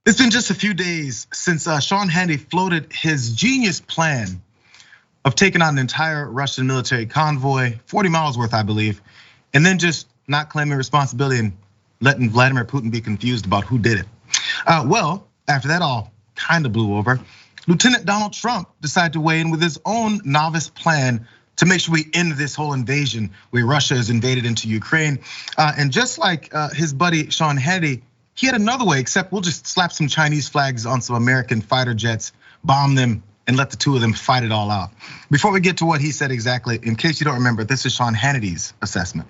It's been just a few days since Sean Hannity floated his genius plan of taking out an entire Russian military convoy, 40 miles worth, I believe, and then just not claiming responsibility and letting Vladimir Putin be confused about who did it. Well, after that all kind of blew over, Lieutenant Donald Trump decided to weigh in with his own novice plan to make sure we end this whole invasion where Russia has invaded into Ukraine. And just like his buddy Sean Hannity, he had another way, except we'll just slap some Chinese flags on some American fighter jets, bomb them, and let the two of them fight it all out. Before we get to what he said exactly, in case you don't remember, this is Sean Hannity's assessment.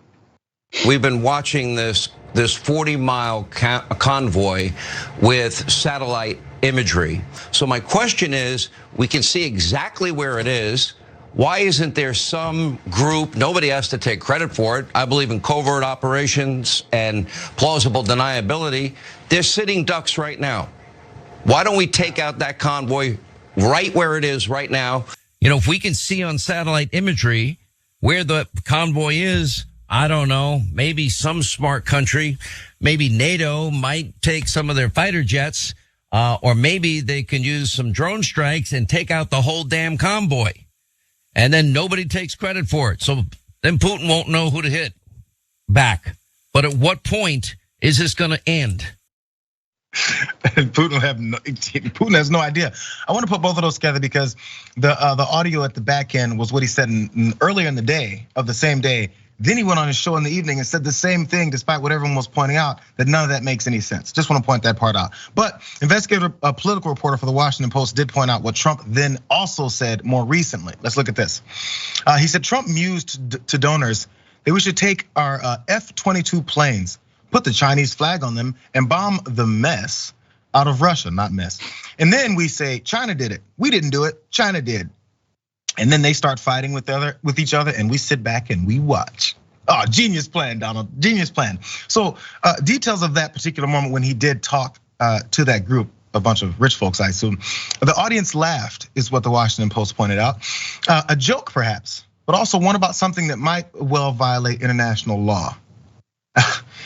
We've been watching this 40-mile convoy with satellite imagery. So my question is, we can see exactly where it is. Why isn't there some group, nobody has to take credit for it. I believe in covert operations and plausible deniability. They're sitting ducks right now. Why don't we take out that convoy right where it is right now? You know, if we can see on satellite imagery where the convoy is, I don't know, maybe some smart country, maybe NATO might take some of their fighter jets, or maybe they can use some drone strikes and take out the whole damn convoy. And then nobody takes credit for it. So then Putin won't know who to hit back. But at what point is this going to end? Putin has no idea. I want to put both of those together because the audio at the back end was what he said earlier in the day of the same day. Then he went on his show in the evening and said the same thing, despite what everyone was pointing out, that none of that makes any sense. Just want to point that part out. But investigator, a political reporter for the Washington Post did point out what Trump then also said more recently. Let's look at this. He said Trump mused to donors that we should take our F-22 planes, put the Chinese flag on them, and bomb the mess out of Russia, not mess. And then we say, China did it. We didn't do it, China did. And then they start fighting with each other, and we sit back and we watch. Oh, genius plan, Donald, genius plan. So details of that particular moment when he did talk to that group, a bunch of rich folks, I assume. The audience laughed, is what the Washington Post pointed out. A joke, perhaps, but also one about something that might well violate international law.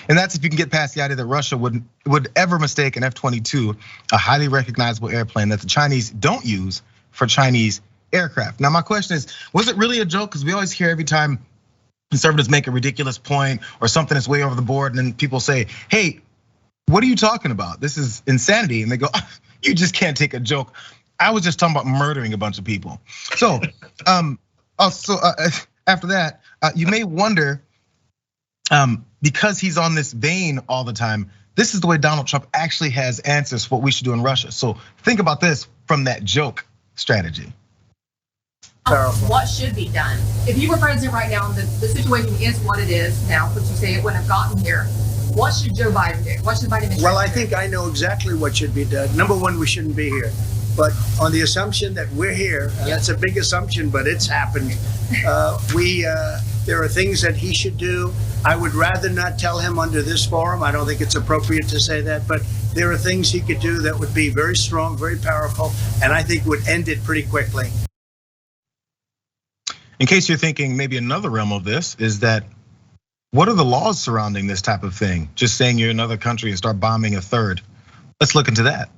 And that's if you can get past the idea that Russia would ever mistake an F-22, a highly recognizable airplane that the Chinese don't use, for Chinese aircraft. Now, my question is, was it really a joke? Because we always hear every time conservatives make a ridiculous point or something that's way over the board, and then people say, hey, what are you talking about? This is insanity. And they go, you just can't take a joke. I was just talking about murdering a bunch of people. So, after that, you may wonder, because he's on this vein all the time, this is the way Donald Trump actually has answers for what we should do in Russia. So think about this from that joke strategy. What should be done? If you were president right now and the situation is what it is now, which you say it wouldn't have gotten here, what should Joe Biden do? What should Biden do? Well, I think I know exactly what should be done. Number one, we shouldn't be here. But on the assumption that we're here, that's a big assumption, but it's happened. There are things that he should do. I would rather not tell him under this forum. I don't think it's appropriate to say that, but there are things he could do that would be very strong, very powerful, and I think would end it pretty quickly. In case you're thinking maybe another realm of this is that, what are the laws surrounding this type of thing? Just saying you're another country and start bombing a third. Let's look into that.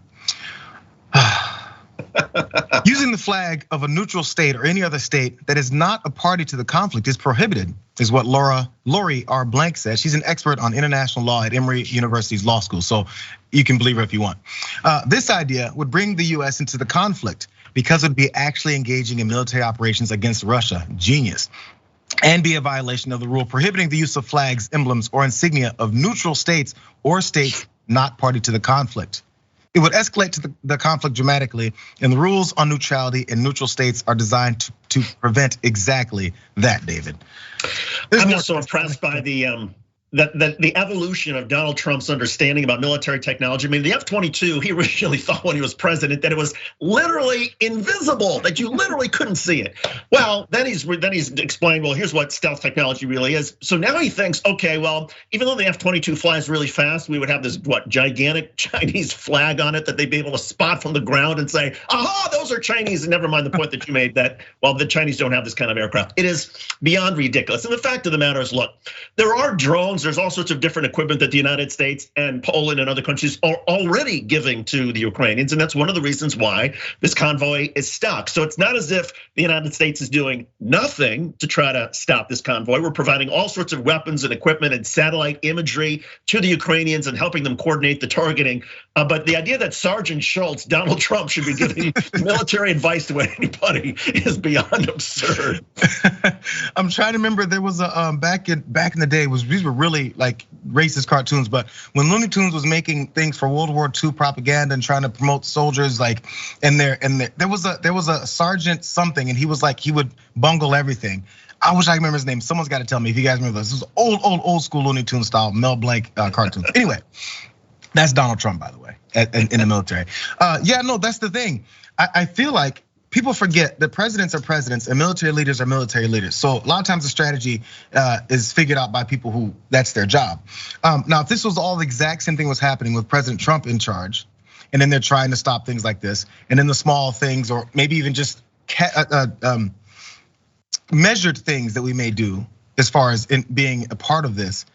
Using the flag of a neutral state or any other state that is not a party to the conflict is prohibited, is what Lori R. Blank says. She's an expert on international law at Emory University's law school, so you can believe her if you want. This idea would bring the US into the conflict because it would be actually engaging in military operations against Russia, genius, and be a violation of the rule prohibiting the use of flags, emblems, or insignia of neutral states or states not party to the conflict. It would escalate to the conflict dramatically, and the rules on neutrality in neutral states are designed to prevent exactly that, David. I'm just so impressed by the evolution of Donald Trump's understanding about military technology. I mean, the F-22, he originally thought when he was president that it was literally invisible, that you literally couldn't see it. Well, then he's explained, well, here's what stealth technology really is. So now he thinks, okay, well, even though the F-22 flies really fast, we would have this gigantic Chinese flag on it that they'd be able to spot from the ground and say, aha, those are Chinese. And never mind the point that you made that, well, the Chinese don't have this kind of aircraft. It is beyond ridiculous. And the fact of the matter is, look, there are drones drones. There's all sorts of different equipment that the United States and Poland and other countries are already giving to the Ukrainians. And that's one of the reasons why this convoy is stuck. So it's not as if the United States is doing nothing to try to stop this convoy. We're providing all sorts of weapons and equipment and satellite imagery to the Ukrainians and helping them coordinate the targeting. But the idea that Sergeant Schultz, Donald Trump, should be giving military advice to anybody is beyond absurd. I'm trying to remember, there was a back in the day, these were really like racist cartoons, but when Looney Tunes was making things for World War II propaganda and trying to promote soldiers, like there was a sergeant something, and he was like, he would bungle everything. I wish I remember his name. Someone's got to tell me if you guys remember this. This was old school Looney Tunes style Mel Blanc cartoons. Anyway, that's Donald Trump, by the way, in the military. Yeah, no, that's the thing. I feel like people forget that presidents are presidents and military leaders are military leaders. So a lot of times the strategy is figured out by people who that's their job. Now, if this was all the exact same thing was happening with President Trump in charge, and then they're trying to stop things like this, and then the small things, or maybe even just measured things that we may do as far as being a part of this,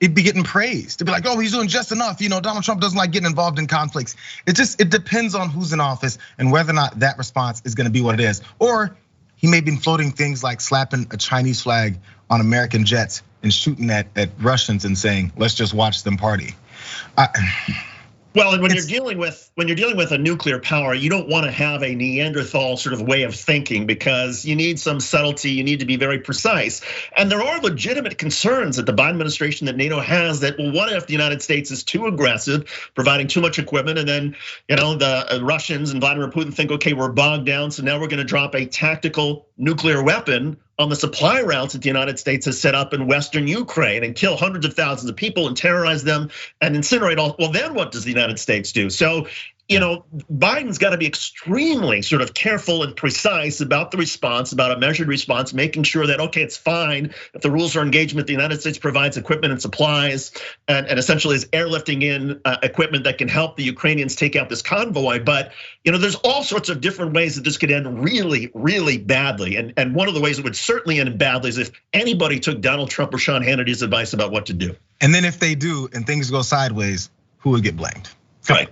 it'd be getting praised. To be like, oh, he's doing just enough. Donald Trump doesn't like getting involved in conflicts. It depends on who's in office and whether or not that response is gonna be what it is. Or he may be floating things like slapping a Chinese flag on American jets and shooting at Russians and saying, let's just watch them party. Well, and when you're dealing with a nuclear power, you don't want to have a Neanderthal sort of way of thinking, because you need some subtlety, you need to be very precise. And there are legitimate concerns that the Biden administration, that NATO has, that, well, what if the United States is too aggressive, providing too much equipment, and then the Russians and Vladimir Putin think, okay, we're bogged down, so now we're going to drop a tactical nuclear weapon on the supply routes that the United States has set up in Western Ukraine and kill hundreds of thousands of people and terrorize them and incinerate all. Well, then what does the United States do? So, Biden's got to be extremely sort of careful and precise about the response, about a measured response, making sure that, okay, it's fine if the rules are engagement, the United States provides equipment and supplies, and essentially is airlifting in equipment that can help the Ukrainians take out this convoy. But there's all sorts of different ways that this could end really, really badly. And one of the ways it would certainly end badly is if anybody took Donald Trump or Sean Hannity's advice about what to do. And then if they do and things go sideways, who would get blamed? Right.